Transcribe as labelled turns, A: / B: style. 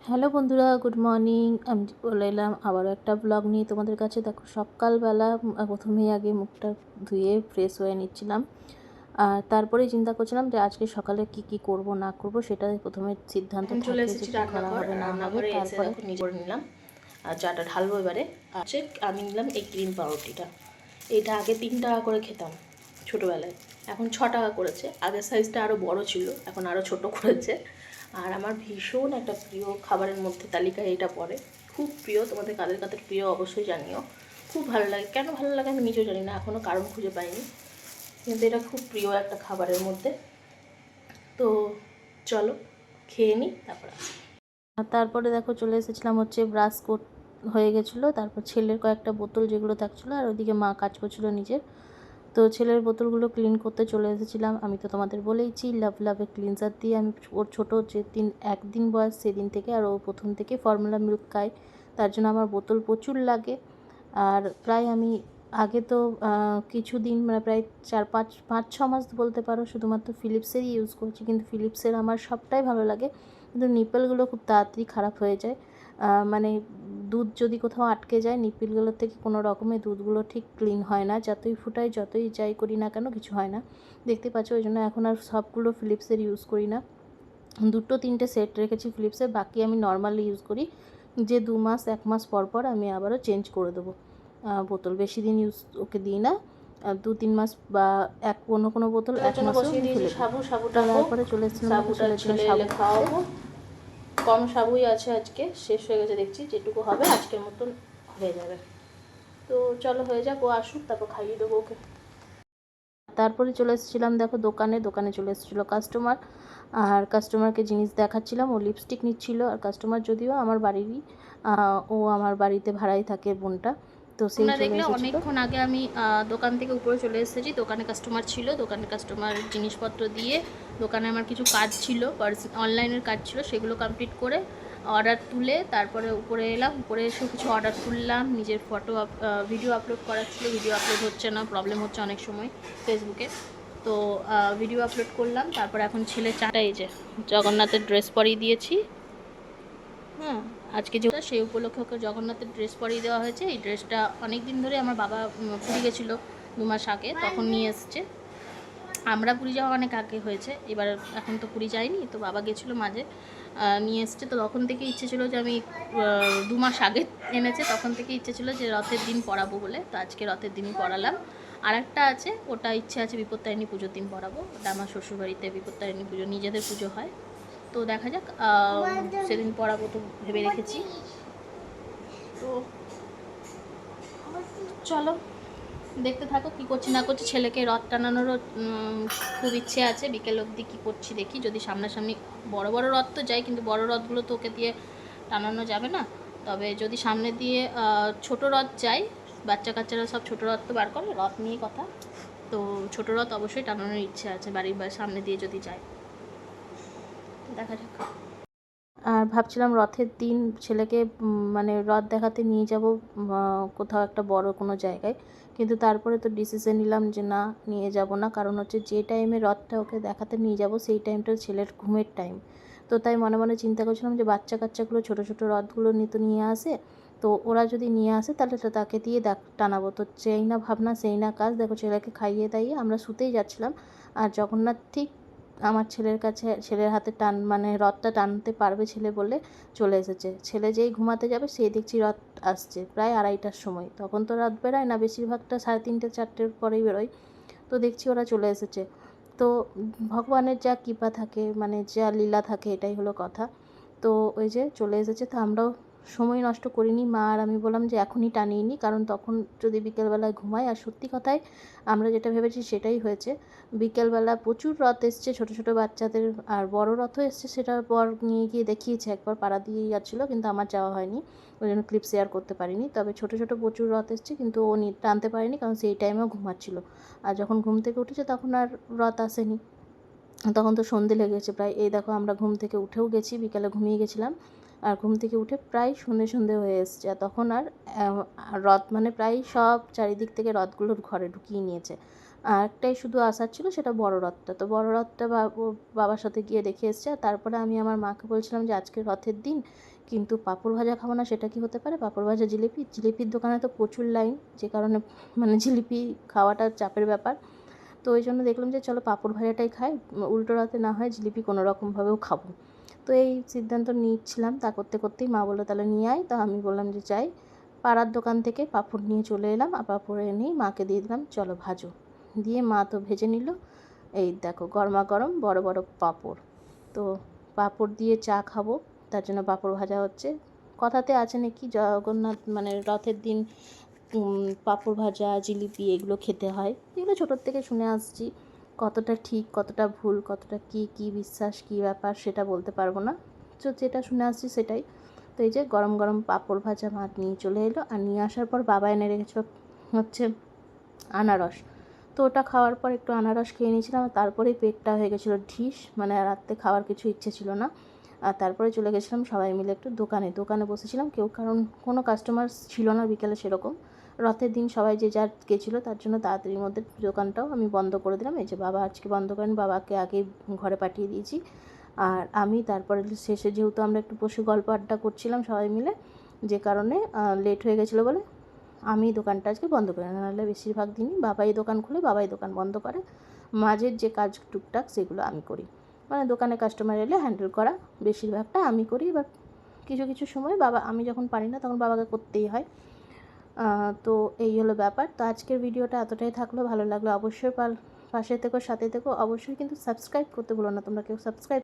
A: Hello বন্ধুরা, good morning. আমি চলে এলাম আবারও একটা ব্লগ নিয়ে তোমাদের কাছে। দেখো, সকালবেলা প্রথমেই আগে মুখটা ধুয়ে ফ্রেশ হয়ে নিচ্ছিলাম, আর তারপরেই চিন্তা করছিলাম যে আজকে সকালে কি কি করব না করব, সেটা প্রথমে সিদ্ধান্ত
B: চলে
A: থাকে যে
B: এসেছি
A: কী করা হবে না হবে।
B: রান্নাঘরে এসে
A: তারপরে
B: দেখো নিজে করে নিলাম আর চাটা ঢালবো এবারে। আছে আমি নিলাম এই গ্রিন পাউরুটিটা। এটা আগে 3 টাকা করে খেতাম ছোটোবেলায়, এখন 6 টাকা করেছে। আগের সাইজটা আরও বড় ছিল, এখন আরও ছোট করেছে। আর আমার ভীষণ একটা প্রিয় খাবারের মধ্যে তালিকায় এটা পড়ে। খুব প্রিয়, তোমাদের কাদের কাদের প্রিয় অবশ্যই জানিও। খুব ভালো লাগে, কেন ভালো লাগে আমি নিজেও জানি না, এখনও কারণ খুঁজে পাইনি, কিন্তু এটা খুব প্রিয় একটা খাবারের মধ্যে। তো চলো খেয়ে নিই, তারপর আসি।
A: আর তারপরে দেখো চলে এসেছিলাম হচ্ছে ব্রাশ হয়ে গেছিলো। তারপর ছেলের কয়েকটা বোতল যেগুলো থাকছিলো, আর ওইদিকে মা কাজ করছিলো নিজের। তো ছেলের বোতলগুলো ক্লিন করতে চলে এসেছিলাম। আমি তো তোমাদের বলেইছি, লাভে ক্লিনজার দিয়ে আমি ওর ছোটো যে একদিন বয়স সেদিন থেকে, আর ও প্রথম থেকে ফর্মুলা মিল্ক খায়, তার জন্য আমার বোতল প্রচুর লাগে। আর প্রায় আমি আগে তো কিছুদিন মানে প্রায় 4-5-6 মাস বলতে পারো শুধুমাত্র ফিলিপসেরই ইউজ করছি, কিন্তু ফিলিপসের আমার সবটাই ভালো লাগে, কিন্তু নিপেলগুলো খুব তাড়াতাড়ি খারাপ হয়ে যায়। মানে দুধ যদি কোথাও আটকে যায়, নিপিলগুলোর থেকে কোনো রকমের দুধগুলো ঠিক ক্লিন হয় না, যতই ফুটাই যতই যাই করি না কেন কিছু হয় না, দেখতে পাচ্ছ। ওই জন্য এখন আর সবগুলো ফিলিপসের ইউজ করি না, 2-3টে সেট রেখেছি ফিলিপসের, বাকি আমি নর্মালি ইউজ করি, যে 2-1 মাস পর পর আমি আবারও চেঞ্জ করে দেবো বোতল। বেশি দিন ইউজ ওকে দিই না, 2-3 মাস বা কোনো বোতল 1 মাসেও আমি ফেলে দিই। তারপরে চলে এসেছিলাম ছেলের জন্য সাবু
B: খাওয়াবো। কম সাবুই আছে, আজকে শেষ হয়ে গেছে দেখছি, যেটুকু হবে আজকের মতন হয়ে যাবে। তো চলো হয়ে যাক, ও আসুক তারপর খাইয়ে দেবো ওকে।
A: তারপরে চলে এসেছিলাম দেখো দোকানে চলে এসেছিলো কাস্টমার, আর কাস্টমারকে জিনিস দেখাচ্ছিলাম। ও লিপস্টিক নিচ্ছিল, আর কাস্টমার যদিও আমার বাড়িরই, ও আমার বাড়িতে ভাড়াই থাকে বোনটা, তো সেই চলে
B: দেখলে
A: এসেছিলো।
B: অনেকক্ষণ আগে আমি দোকান থেকে উপরে চলে এসেছি। দোকানে কাস্টমার ছিল, দোকানে কাস্টমার জিনিসপত্র দিয়ে, দোকানে আমার কিছু কাজ ছিল, অনলাইনের কাজ ছিল, সেগুলো কমপ্লিট করে অর্ডার তুলে তারপরে উপরে এলাম। উপরে এসে কিছু অর্ডার তুললাম, নিজের ভিডিও আপলোড করার ছিল, ভিডিও আপলোড হচ্ছে না, প্রবলেম হচ্ছে অনেক সময় ফেসবুকে, তো ভিডিও আপলোড করলাম। তারপর এখন ছেলে চাটা, এই যে জগন্নাথের ড্রেস পরিয়ে দিয়েছি। হ্যাঁ, আজকে যেটা সেই উপলক্ষে ওকে জগন্নাথের ড্রেস পরিয়ে দেওয়া হয়েছে। এই ড্রেসটা অনেক দিন ধরে আমার বাবা পুরী গেছিলো 2 মাস আগে, তখন নিয়ে এসছে। আমরা পুরী যাওয়া অনেক আগে হয়েছে, এবার এখন তো পুরী যাইনি, তো বাবা গেছিলো মাঝে, নিয়ে এসছে। তো তখন থেকে ইচ্ছে ছিল যে আমি 2 মাস আগে এনেছে, তখন থেকে ইচ্ছে ছিল যে রথের দিন পরাবো বলে, তো আজকে রথের দিনই পরালাম। আর একটা আছে, ওটা ইচ্ছে আছে বিপত্তারিণী পুজোর দিন পরাবো। ওটা আমার শ্বশুরবাড়িতে বিপত্তারিণী পুজো, নিজেদের পুজো হয়, তো দেখা যাক সেদিন পড়াবো তো ভেবে রেখেছি। তো চলো দেখতে থাকো কী করছি না করছি। ছেলেকে রথ টানানোরও খুব ইচ্ছে আছে, বিকেল অবধি কী করছি দেখি। যদি সামনাসামনি বড় বড় রথ তো যাই, কিন্তু বড় রথগুলো তো ওকে দিয়ে টানানো যাবে না। তবে যদি সামনে দিয়ে ছোট রথ যাই, বাচ্চা কাচ্চারা সব ছোট রথ তো বার করে, রথ নিয়ে কথা, তো ছোট রথ অবশ্যই টানানোর ইচ্ছে আছে বাড়ির সামনে দিয়ে যদি যায়, দেখা যাক।
A: আর ভাবছিলাম রথের দিন ছেলেকে মানে রথ দেখাতে নিয়ে যাব কোথাও একটা বড় কোনো জায়গায়, কিন্তু তারপরে তো ডিসিশন নিলাম যে না, নিয়ে যাব না। কারণ হচ্ছে যে টাইমে রথটা ওকে দেখাতে নিয়ে যাব সেই টাইমটা ছেলের ঘুমের টাইম। তো তাই মনে মনে চিন্তা করছিলাম যে বাচ্চা কাচ্চাগুলো ছোটো ছোটো রথগুলো নিয়ে আসে, তো ওরা যদি নিয়ে আসে তাহলে তো তাকে দিয়ে টানাবো। তো সেই না ভাবনা সেই না কাজ, দেখো ছেলেকে খাইয়ে দাইয়ে আমরা শুতেই যাচ্ছিলাম, আর জগন্নাথ ঠিক আমার ছেলের কাছে, ছেলের হাতে মানে রথটা টানতে পারবে ছেলে বলে চলে এসেছে। ছেলে যেই ঘুমাতে যাবে সেই দেখছি রথ আসছে প্রায় 2:30টার সময়। তখন তো রথ বেরোয় না, বেশিরভাগটা 3:30-4টের পরেই বেরোয়। তো দেখছি ওরা চলে এসেছে। তো ভগবানের যা কৃপা থাকে, মানে যা লীলা থাকে, এটাই হলো কথা। তো ওই যে চলে এসেছে, তো আমরাও সময় নষ্ট করিনি, মা আর আমি বললাম যে এখনই টানিয়ে নিই, কারণ তখন যদি বিকেলবেলায় ঘুমাই। আর সত্যি কথাই আমরা যেটা ভেবেছি সেটাই হয়েছে। বিকেলবেলা প্রচুর রথ এসছে ছোটো ছোটো বাচ্চাদের, আর বড় রথও এসছে, সেটা পর নিয়ে গিয়ে দেখিয়েছে, একবার পাড়া দিয়েই যাচ্ছিলো, কিন্তু আমার যাওয়া হয়নি, ওই জন্য ক্লিপ শেয়ার করতে পারিনি। তবে ছোটো ছোটো প্রচুর রথ এসছে, কিন্তু ও টানতে পারেনি, কারণ সেই টাইমেও ঘুমাচ্ছিলো। আর যখন ঘুম থেকে উঠেছে তখন আর রথ আসেনি, তখন তো সন্ধে লেগেছে প্রায়। এই দেখো আমরা ঘুম থেকে উঠেও গেছি, বিকালে ঘুমিয়ে গেছিলাম, আর ঘুম থেকে উঠে প্রায় সন্ধে হয়ে এসছে। আর তখন আর রথ মানে প্রায় সব চারিদিক থেকে রথগুলোর ঘরে ঢুকিয়ে নিয়েছে। আর একটাই শুধু আসার ছিল, সেটা বড় রথটা। তো বড় রথটা ওর বাবার সাথে গিয়ে দেখে এসছে। আর তারপরে আমি আমার মাকে বলছিলাম যে আজকে রথের দিন, কিন্তু পাঁপড় ভাজা খাবো না, সেটা কি হতে পারে? পাঁপড় ভাজা, জিলিপির দোকানে তো প্রচুর লাইন, যে কারণে মানে জিলিপি খাওয়াটা চাপের ব্যাপার। তো ওই জন্য দেখলাম যে চলো পাঁপড় ভাজাটাই খাই, উল্টো রথে না হয় জিলিপি কোনো রকমভাবেও খাবো। তো এই সিদ্ধান্ত নিচ্ছিলাম, তা করতে করতেই মা বললো তাহলে নিয়ে আয়। তা আমি বললাম যে যাই। পাড়ার দোকান থেকে পাঁপড় নিয়ে চলে এলাম, আর পাঁপড় এনেই মাকে দিয়ে দিলাম, চলো ভাজো। দিয়ে মা তো ভেজে নিল। এই দেখো গরমা গরম বড় বড় পাঁপড়। তো পাঁপড় দিয়ে চা খাবো, তার জন্য পাঁপড় ভাজা হচ্ছে। কথাতে আছে নাকি জগন্নাথ মানে রথের দিন পাঁপড় ভাজা, জিলিপি এগুলো খেতে হয়। এগুলো ছোটোর থেকে শুনে আসছি, কতটা ঠিক কতটা ভুল, কতটা কী বিশ্বাস, কী ব্যাপার সেটা বলতে পারবো না। তো যেটা শুনে আসছি সেটাই। তো এই যে গরম গরম পাঁপড় ভাজা মা নিয়ে চলে এলো, আর নিয়ে আসার পর বাবা এনে রেখেছিল হচ্ছে আনারস। তো ওটা খাওয়ার পর একটু আনারস খেয়ে নিয়েছিলাম, তারপরেই পেটটা হয়ে গেছিলো ঢিস, মানে রাত্রে খাওয়ার কিছু ইচ্ছে ছিল না। আর তারপরে চলে গেছিলাম সবাই মিলে একটু দোকানে বসেছিলাম, কারণ কোনো কাস্টমার ছিল না বিকেলে সেরকম। রথের দিন সবাই যে যার গেছিলো, তার জন্য তাড়াতাড়ির মধ্যে দোকানটাও আমি বন্ধ করে দিলাম। এই যে বাবা আজকে বন্ধ করেন, বাবাকে আগেই ঘরে পাঠিয়ে দিয়েছি। আর আমি তারপরে শেষে যেহেতু আমরা একটু বসে গল্প আড্ডা করছিলাম সবাই মিলে, যে কারণে লেট হয়ে গেছিলো বলে আমি দোকানটা আজকে বন্ধ করে, নাহলে বেশিরভাগ দিনই বাবাই দোকান খুলে, বাবাই দোকান বন্ধ করে। মাঝের যে কাজ টুকটাক সেগুলো আমি করি, মানে দোকানে কাস্টমার এলে হ্যান্ডেল করা বেশিরভাগটা আমি করি। এবার কিছু কিছু সময় আমি যখন পারি না তখন বাবাকে করতেই হয়। তো এই হলো ব্যাপার। তো আজকের ভিডিওটা এতটাই থাকলো, ভালো লাগলো অবশ্যই পাশে থেকো, সাথে থেকো অবশ্যই, কিন্তু সাবস্ক্রাইব করতে ভুলো না তোমরা কেউ, সাবস্ক্রাইব